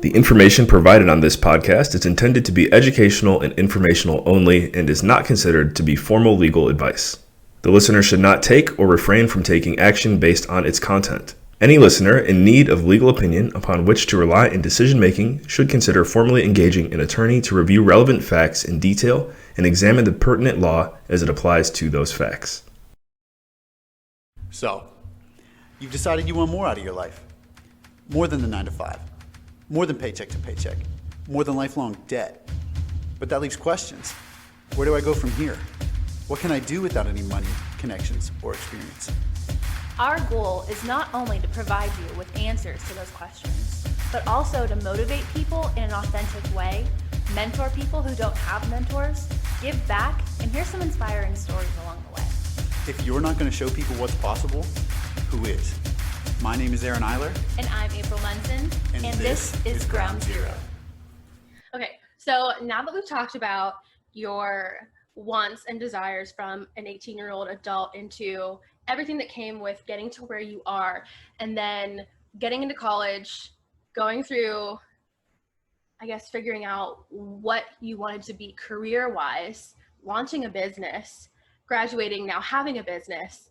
The information provided on this podcast is intended to be educational and informational only and is not considered to be formal legal advice. The listener should not take or refrain from taking action based on its content. Any listener in need of legal opinion upon which to rely in decision-making should consider formally engaging an attorney to review relevant facts in detail and examine the pertinent law as it applies to those facts. So, you've decided you want more out of your life. More than the 9 to 5. More than paycheck to paycheck. More than lifelong debt. But that leaves questions. Where do I go from here? What can I do without any money, connections, or experience? Our goal is not only to provide you with answers to those questions, but also to motivate people in an authentic way, mentor people who don't have mentors, give back, and hear some inspiring stories along the way. If you're not going to show people what's possible, who is? My name is Iler. And I'm April Munson. And this is Ground Zero. Okay, so now that we've talked about your wants and desires from an 18-year-old adult into everything that came with getting to where you are, and then getting into college, going through, I guess, figuring out what you wanted to be career-wise, launching a business, graduating, now having a business.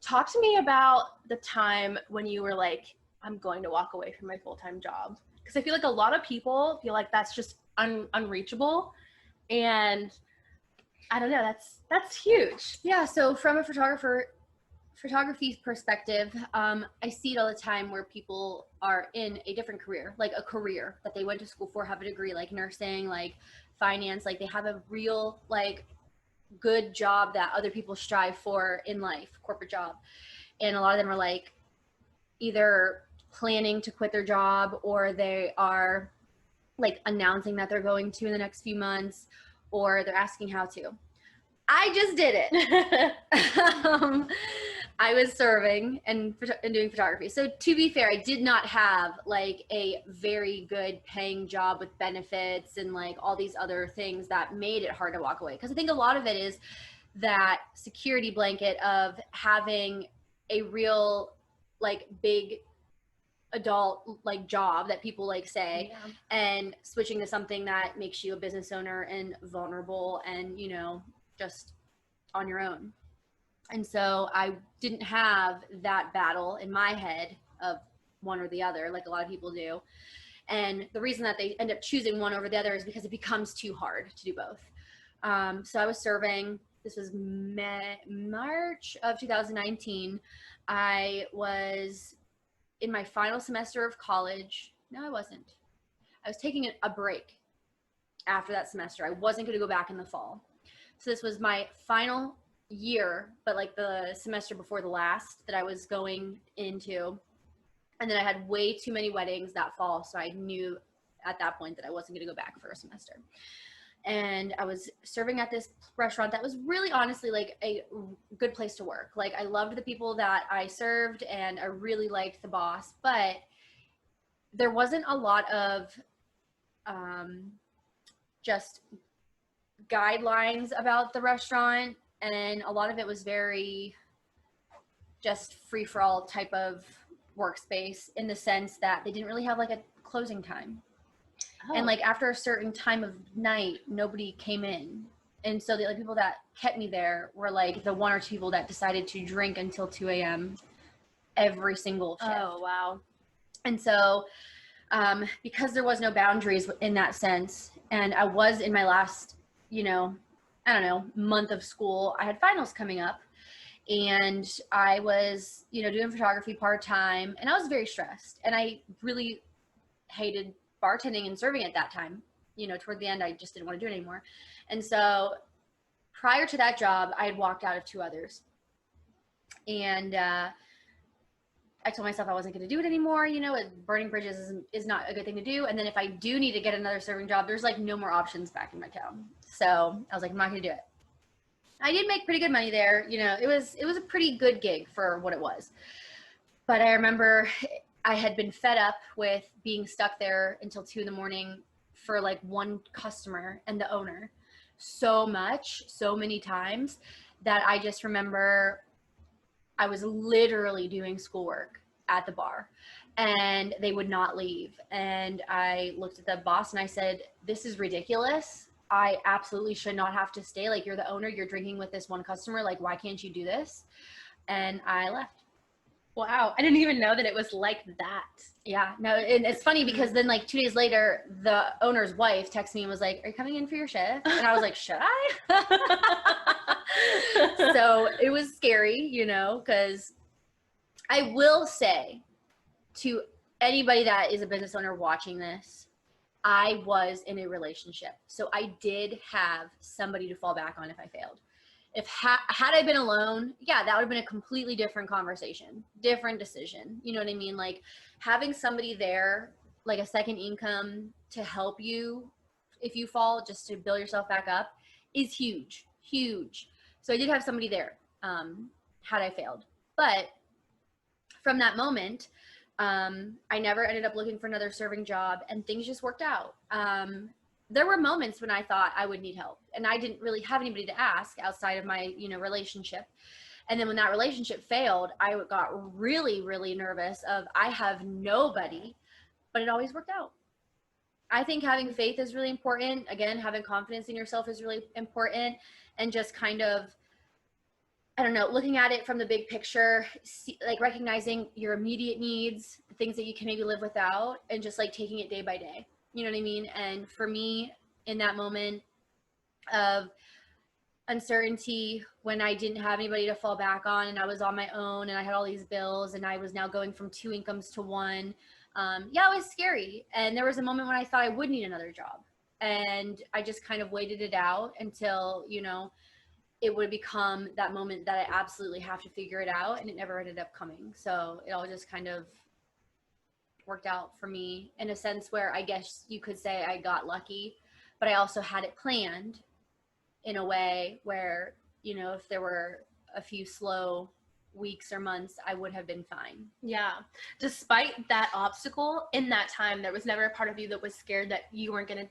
Talk to me about the time when you were like, I'm going to walk away from my full-time job. Because I feel like a lot of people feel like that's just unreachable. And I don't know, that's huge. Yeah, so from a photography perspective, I see it all the time where people are in a different career, like a career that they went to school for, have a degree, like nursing, like finance, like they have a real, like, good job that other people strive for in life, corporate job. And a lot of them are like either planning to quit their job, or they are like announcing that they're going to in the next few months, or they're asking how to. I just did it. I was serving and doing photography. So to be fair, I did not have like a very good paying job with benefits and like all these other things that made it hard to walk away. Because I think a lot of it is that security blanket of having a real like big adult like job that people like say, yeah, and switching to something that makes you a business owner and vulnerable and, you know, just on your own. And so I didn't have that battle in my head of one or the other, like a lot of people do. And the reason that they end up choosing one over the other is because it becomes too hard to do both. So I was serving, this was March of 2019. I was in my final semester of college. No, I wasn't. I was taking a break after that semester. I wasn't going to go back in the fall. So this was my final year, but like the semester before the last that I was going into. And then I had way too many weddings that fall. So I knew at that point that I wasn't going to go back for a semester. And I was serving at this restaurant that was really honestly like a good place to work. Like I loved the people that I served and I really liked the boss, but there wasn't a lot of just guidelines about the restaurant, and a lot of it was very just free-for-all type of workspace in the sense that they didn't really have like a closing time. And like after a certain time of night, nobody came in. And so the only people that kept me there were like the one or two people that decided to drink until 2 a.m. every single shift. Oh, wow. And so because there was no boundaries in that sense, and I was in my last, you know, I don't know, month of school, I had finals coming up, and I was, you know, doing photography part-time, and I was very stressed, and I really hated bartending and serving at that time. You know, toward the end, I just didn't want to do it anymore. And so prior to that job, I had walked out of 2 others, and I told myself I wasn't going to do it anymore. You know, burning bridges is not a good thing to do. And then if I do need to get another serving job, there's like no more options back in my town. So I was like, I'm not going to do it. I did make pretty good money there. You know, it was a pretty good gig for what it was. But I remember I had been fed up with being stuck there until 2 a.m. for like one customer and the owner so many times, that I just remember I was literally doing schoolwork at the bar. and they would not leave. And I looked at the boss and I said, this is ridiculous. I absolutely should not have to stay. Like, you're the owner, you're drinking with this one customer. Like, why can't you do this? And I left. Wow. I didn't even know that it was like that. Yeah, no, and it's funny because then like 2 days later, the owner's wife texted me and was like, are you coming in for your shift? And I was like, should I? So it was scary, you know, because I will say to anybody that is a business owner watching this, I was in a relationship. So I did have somebody to fall back on if I failed. If had I been alone, yeah, that would have been a completely different conversation, different decision. You know what I mean? Like having somebody there, like a second income to help you if you fall, just to build yourself back up, is huge, huge. So I did have somebody there had I failed. But from that moment, I never ended up looking for another serving job, and things just worked out. There were moments when I thought I would need help, and I didn't really have anybody to ask outside of my, you know, relationship. And then when that relationship failed, I got really, really nervous of I have nobody, but it always worked out. I think having faith is really important. Again, having confidence in yourself is really important, and just kind of, I don't know, looking at it from the big picture, like recognizing your immediate needs, the things that you can maybe live without, and just like taking it day by day. You know what I mean? And for me, in that moment of uncertainty, when I didn't have anybody to fall back on and I was on my own and I had all these bills and I was now going from 2 incomes to 1, yeah, it was scary. And there was a moment when I thought I would need another job. And I just kind of waited it out until, you know, it would become that moment that I absolutely have to figure it out. And it never ended up coming. So it all just kind of worked out for me in a sense where I guess you could say I got lucky, but I also had it planned in a way where, you know, if there were a few slow weeks or months, I would have been fine. Yeah. Despite that obstacle in that time, there was never a part of you that was scared that you weren't going to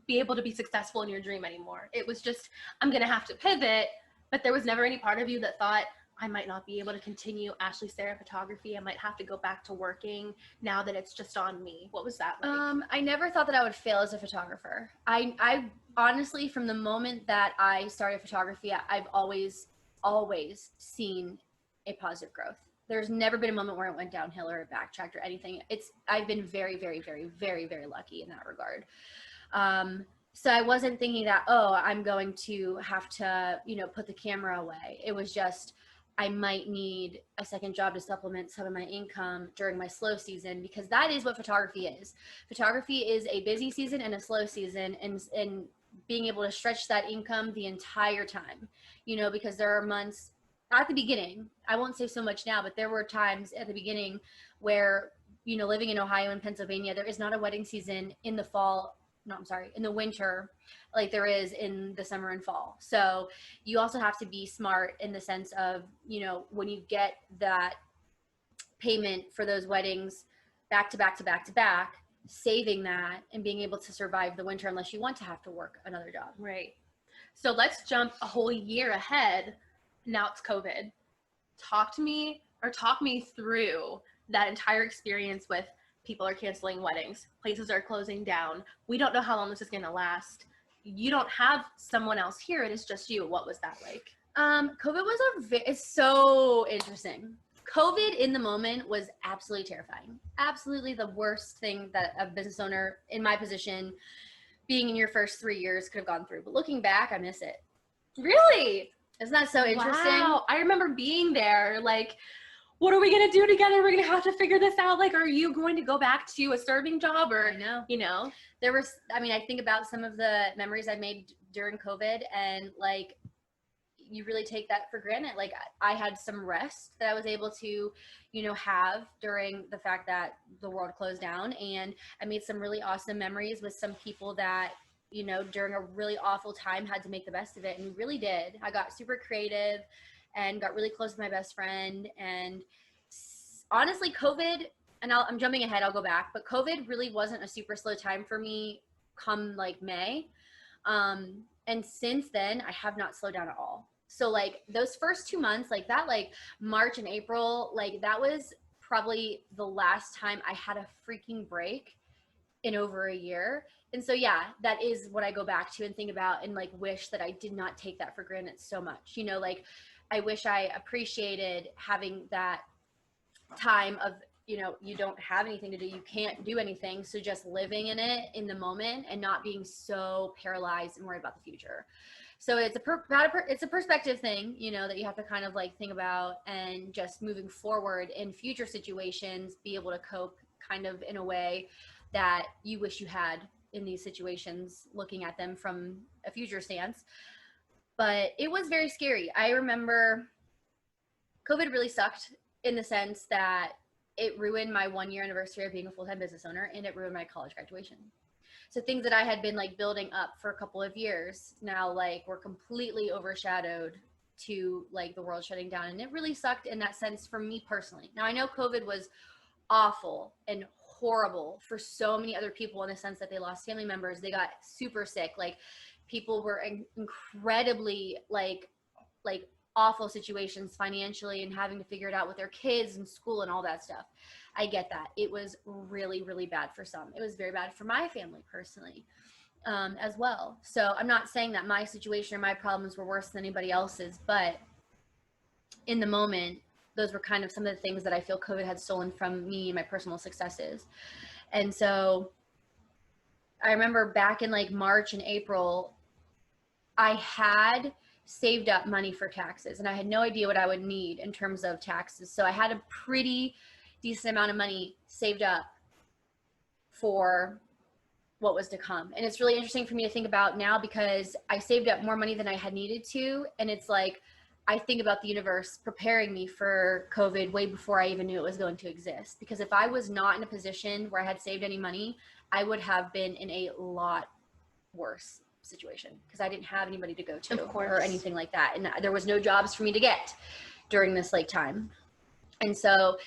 be able to be successful in your dream anymore. It was just, I'm going to have to pivot, but there was never any part of you that thought, I might not be able to continue Ashley Sarah photography. I might have to go back to working now that it's just on me. What was that like? I never thought that I would fail as a photographer. I honestly, from the moment that I started photography, I've always seen a positive growth. There's never been a moment where it went downhill or backtracked or anything. I've been very, very, very, very, very lucky in that regard. So I wasn't thinking that, oh, I'm going to have to, you know, put the camera away. It was just, I might need a second job to supplement some of my income during my slow season, because that is what photography is. Photography is a busy season and a slow season, and being able to stretch that income the entire time, you know, because there are months at the beginning, I won't say so much now, but there were times at the beginning where, you know, living in Ohio and Pennsylvania, there is not a wedding season in the fall. No, I'm sorry, in the winter, like there is in the summer and fall. So you also have to be smart in the sense of, you know, when you get that payment for those weddings back to back to back to back, saving that and being able to survive the winter unless you want to have to work another job. Right. So let's jump a whole year ahead. Now it's COVID. Talk me through that entire experience with people are canceling weddings, places are closing down. We don't know how long this is going to last. You don't have someone else here. It is just you. What was that like? COVID was it's so interesting. COVID in the moment was absolutely terrifying. Absolutely the worst thing that a business owner in my position, being in your first 3 years, could have gone through. But looking back, I miss it. Really? Isn't that so interesting? Wow. I remember being there, like, what are we going to do together? We're going to have to figure this out. Like, are you going to go back to a serving job or, I know. You know? There was, I mean, I think about some of the memories I made during COVID, and like, you really take that for granted. Like, I had some rest that I was able to, you know, have during the fact that the world closed down. And I made some really awesome memories with some people that, you know, during a really awful time had to make the best of it, and really did. I got super creative and got really close with my best friend. And honestly, COVID, and I'm jumping ahead, I'll go back, but COVID really wasn't a super slow time for me come like May. And since then, I have not slowed down at all. So like those first 2 months, like that, like March and April, like that was probably the last time I had a freaking break in over a year. And so, yeah, that is what I go back to and think about and like wish that I did not take that for granted so much. You know, like I wish I appreciated having that time of, you know, you don't have anything to do, you can't do anything. So just living in it in the moment and not being so paralyzed and worried about the future. So it's a perspective thing, you know, that you have to kind of like think about, and just moving forward in future situations, be able to cope kind of in a way that you wish you had in these situations, looking at them from a future stance. But it was very scary. I remember COVID really sucked in the sense that it ruined my 1-year anniversary of being a full-time business owner, and it ruined my college graduation. So things that I had been like building up for a couple of years now, like, were completely overshadowed to like the world shutting down. And it really sucked in that sense for me personally. Now I know COVID was awful and horrible for so many other people in the sense that they lost family members. They got super sick. Like, people were incredibly like awful situations financially and having to figure it out with their kids and school and all that stuff. I get that. It was really, really bad for some. It was very bad for my family personally, as well. So I'm not saying that my situation or my problems were worse than anybody else's, but in the moment, those were kind of some of the things that I feel COVID had stolen from me and my personal successes. And so I remember back in like March and April, I had saved up money for taxes, and I had no idea what I would need in terms of taxes. So I had a pretty decent amount of money saved up for what was to come. And it's really interesting for me to think about now, because I saved up more money than I had needed to. And it's like, I think about the universe preparing me for COVID way before I even knew it was going to exist. Because if I was not in a position where I had saved any money, I would have been in a lot worse situation, because I didn't have anybody to go to or anything like that. And there was no jobs for me to get during this like time. And so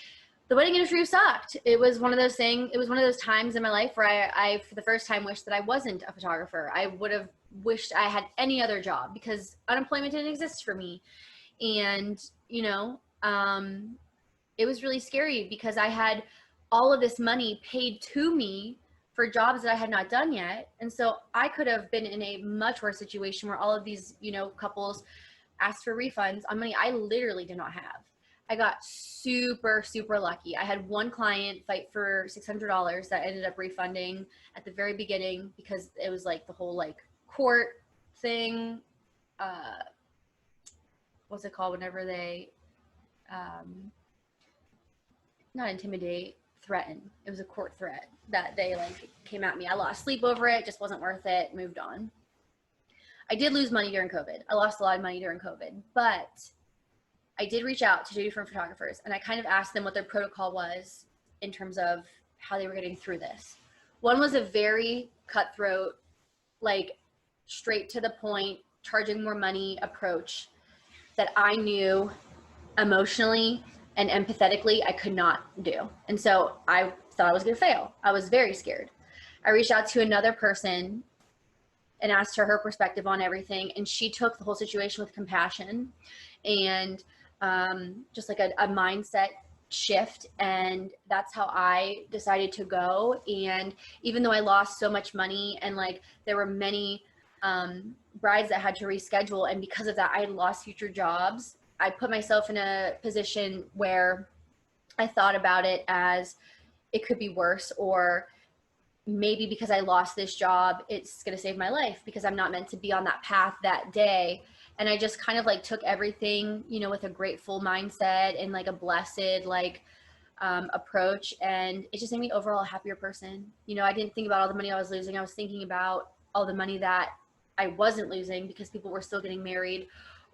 the wedding industry sucked. It was one of those things. It was one of those times in my life where I for the first time wished that I wasn't a photographer. I would have wished I had any other job, because unemployment didn't exist for me. And, you know, it was really scary because I had all of this money paid to me for jobs that I had not done yet. And so I could have been in a much worse situation where all of these, you know, couples asked for refunds on money I literally did not have. I got super, super lucky. I had one client fight for $600 that I ended up refunding at the very beginning, because it was like the whole like court thing. What's it called whenever they, not intimidate, threaten. It was a court threat that they like came at me. I lost sleep over it, just wasn't worth it, moved on. I did lose money during COVID. I lost a lot of money during COVID, but I did reach out to 2 different photographers, and I kind of asked them what their protocol was in terms of how they were getting through this. One was a very cutthroat, like straight to the point, charging more money approach that I knew emotionally and empathetically I could not do. And so I thought I was going to fail. I was very scared. I reached out to another person and asked her perspective on everything. And she took the whole situation with compassion and just like a mindset shift. And that's how I decided to go. And even though I lost so much money, and like there were many brides that had to reschedule, and because of that I had lost future jobs, I put myself in a position where I thought about it as it could be worse, or maybe because I lost this job, it's going to save my life, because I'm not meant to be on that path that day. And I just kind of like took everything, you know, with a grateful mindset and like a blessed, like, approach. And it just made me overall a happier person. You know, I didn't think about all the money I was losing. I was thinking about all the money that I wasn't losing, because people were still getting married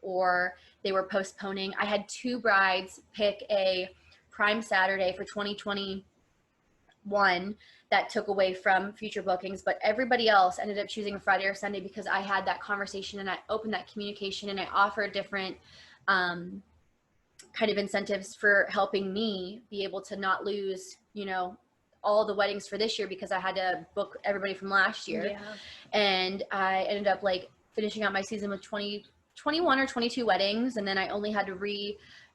or they were postponing. I had 2 brides pick a prime Saturday for 2021 that took away from future bookings, but everybody else ended up choosing a Friday or Sunday, because I had that conversation and I opened that communication and I offered different kind of incentives for helping me be able to not lose, you know, all the weddings for this year, because I had to book everybody from last year. Yeah. And I ended up like finishing out my season with 21 or 22 weddings. And then I only had to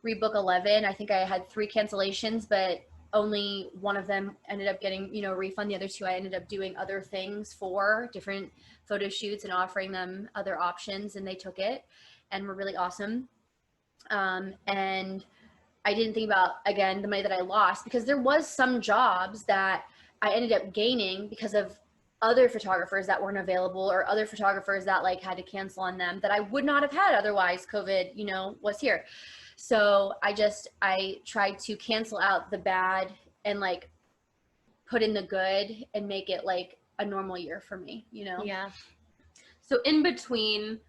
rebook 11. I think I had 3 cancellations, but only one of them ended up getting, a refund. The other 2, I ended up doing other things for different photo shoots and offering them other options, and they took it and were really awesome. And I didn't think about, again, the money that I lost, because there was some jobs that I ended up gaining because of other photographers that weren't available, or other photographers that like had to cancel on them that I would not have had otherwise COVID, was here. So I tried to cancel out the bad and like put in the good and make it like a normal year for me, Yeah. So in between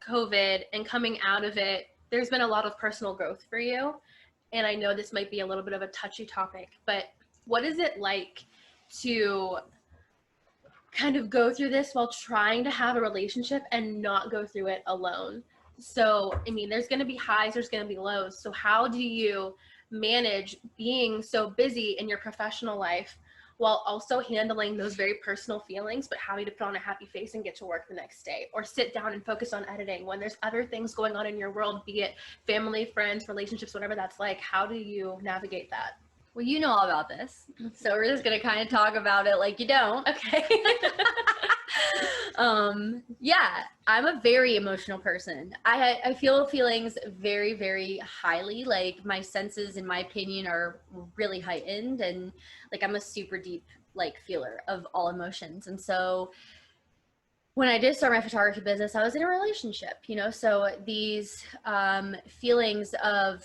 COVID and coming out of it, there's been a lot of personal growth for you. And I know this might be a little bit of a touchy topic, but what is it like to kind of go through this while trying to have a relationship and not go through it alone? So, I mean, there's going to be highs, there's going to be lows. So how do you manage being so busy in your professional life while also handling those very personal feelings, but having to put on a happy face and get to work the next day, or sit down and focus on editing when there's other things going on in your world, be it family, friends, relationships, whatever that's like? How do you navigate that? Well, you know all about this, so we're just going to kind of talk about it like you don't. Okay. Yeah, I'm a very emotional person. I feel feelings very, very highly. Like my senses, in my opinion, are really heightened, and like I'm a super deep like feeler of all emotions. And so when I did start my photography business, I was in a relationship, so these feelings of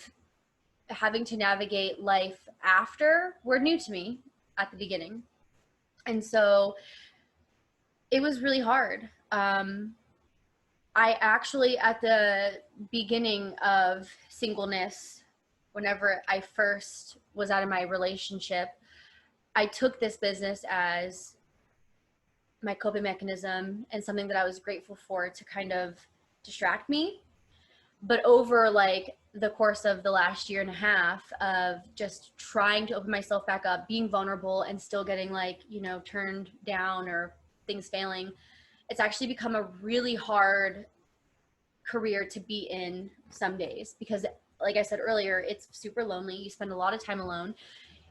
having to navigate life after were new to me at the beginning. And so it was really hard. I actually, at the beginning of singleness, whenever I first was out of my relationship, I took this business as my coping mechanism and something that I was grateful for to kind of distract me. But over like the course of the last year and a half of just trying to open myself back up, being vulnerable and still getting like, turned down or things failing, it's actually become a really hard career to be in some days, because like I said earlier, it's super lonely. You spend a lot of time alone.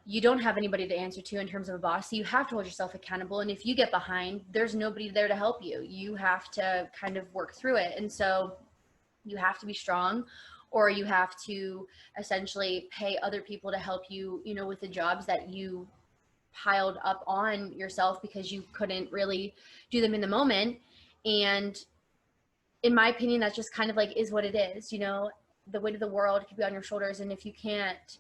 You don't have anybody to answer to in terms of a boss. So you have to hold yourself accountable. And if you get behind, there's nobody there to help you. You have to kind of work through it. And so you have to be strong, or you have to essentially pay other people to help you, with the jobs that you piled up on yourself because you couldn't really do them in the moment. And in my opinion, that's just kind of like is what it is. The weight of the world could be on your shoulders, and if you can't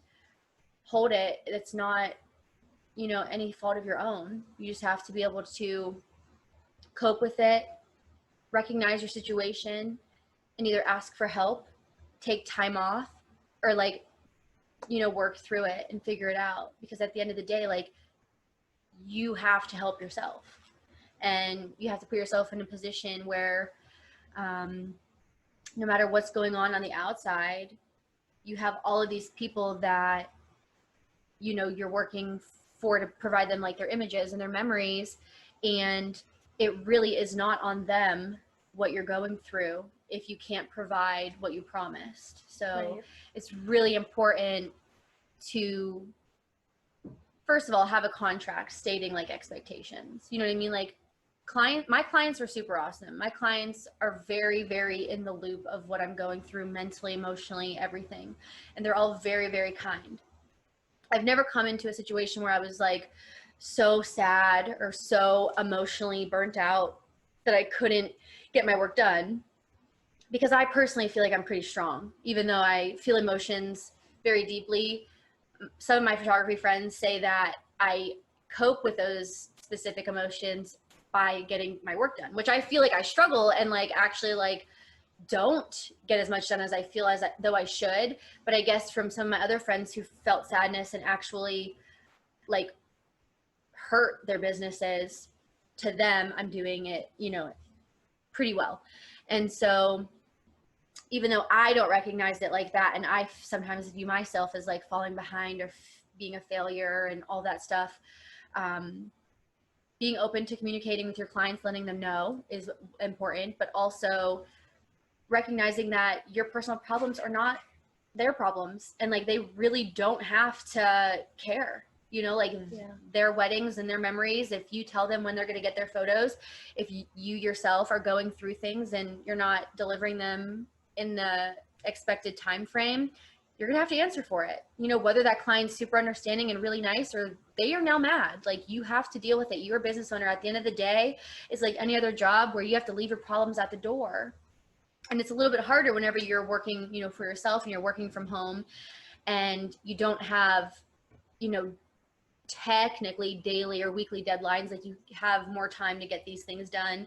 hold it, it's not, any fault of your own. You just have to be able to cope with it, recognize your situation, and either ask for help, take time off, or like, work through it and figure it out. Because at the end of the day, like, you have to help yourself, and you have to put yourself in a position where no matter what's going on the outside, you have all of these people that, you're working for to provide them like their images and their memories. And it really is not on them what you're going through if you can't provide what you promised. So Right. It's really important to, first of all, have a contract stating like expectations. You know what I mean? Like my clients are super awesome. My clients are very, very in the loop of what I'm going through mentally, emotionally, everything. And they're all very, very kind. I've never come into a situation where I was like so sad or so emotionally burnt out that I couldn't get my work done, because I personally feel like I'm pretty strong, even though I feel emotions very deeply. Some of my photography friends say that I cope with those specific emotions by getting my work done, which I feel like I struggle and like actually like don't get as much done as I feel as though I should. But I guess from some of my other friends who felt sadness and actually like hurt their businesses, to them, I'm doing it, pretty well. And so even though I don't recognize it like that, and I sometimes view myself as like falling behind or being a failure and all that stuff, being open to communicating with your clients, letting them know is important, but also recognizing that your personal problems are not their problems, and like they really don't have to care, you know, like their weddings and their memories. If you tell them when they're going to get their photos, if you yourself are going through things and you're not delivering them in the expected time frame, you're gonna have to answer for it. You know, whether that client's super understanding and really nice, or they are now mad, like you have to deal with it. You're a business owner. At the end of the day, it's like any other job where you have to leave your problems at the door. And it's a little bit harder whenever you're working, you know, for yourself and you're working from home and you don't have, you know, technically daily or weekly deadlines. Like you have more time to get these things done.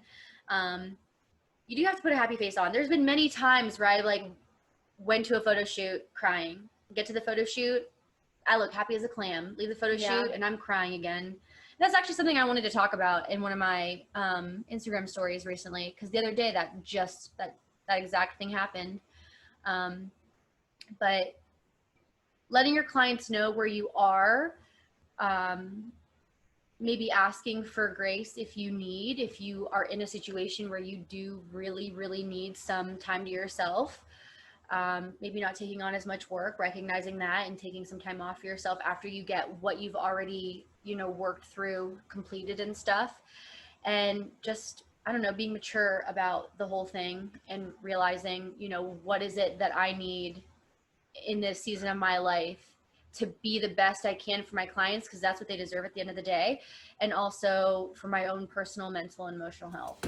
You do have to put a happy face on. There's been many times where I like went to a photo shoot crying, get to the photo shoot, I look happy as a clam, leave the photo shoot and I'm crying again. That's actually something I wanted to talk about in one of my Instagram stories recently, because the other day that exact thing happened. But letting your clients know where you are, maybe asking for grace if you are in a situation where you do really, really need some time to yourself. Maybe not taking on as much work, recognizing that and taking some time off for yourself after you get what you've already, you know, worked through, completed and stuff. And just, I don't know, being mature about the whole thing and realizing, you know, what is it that I need in this season of my life to be the best I can for my clients, because that's what they deserve at the end of the day. And also for my own personal, mental, and emotional health.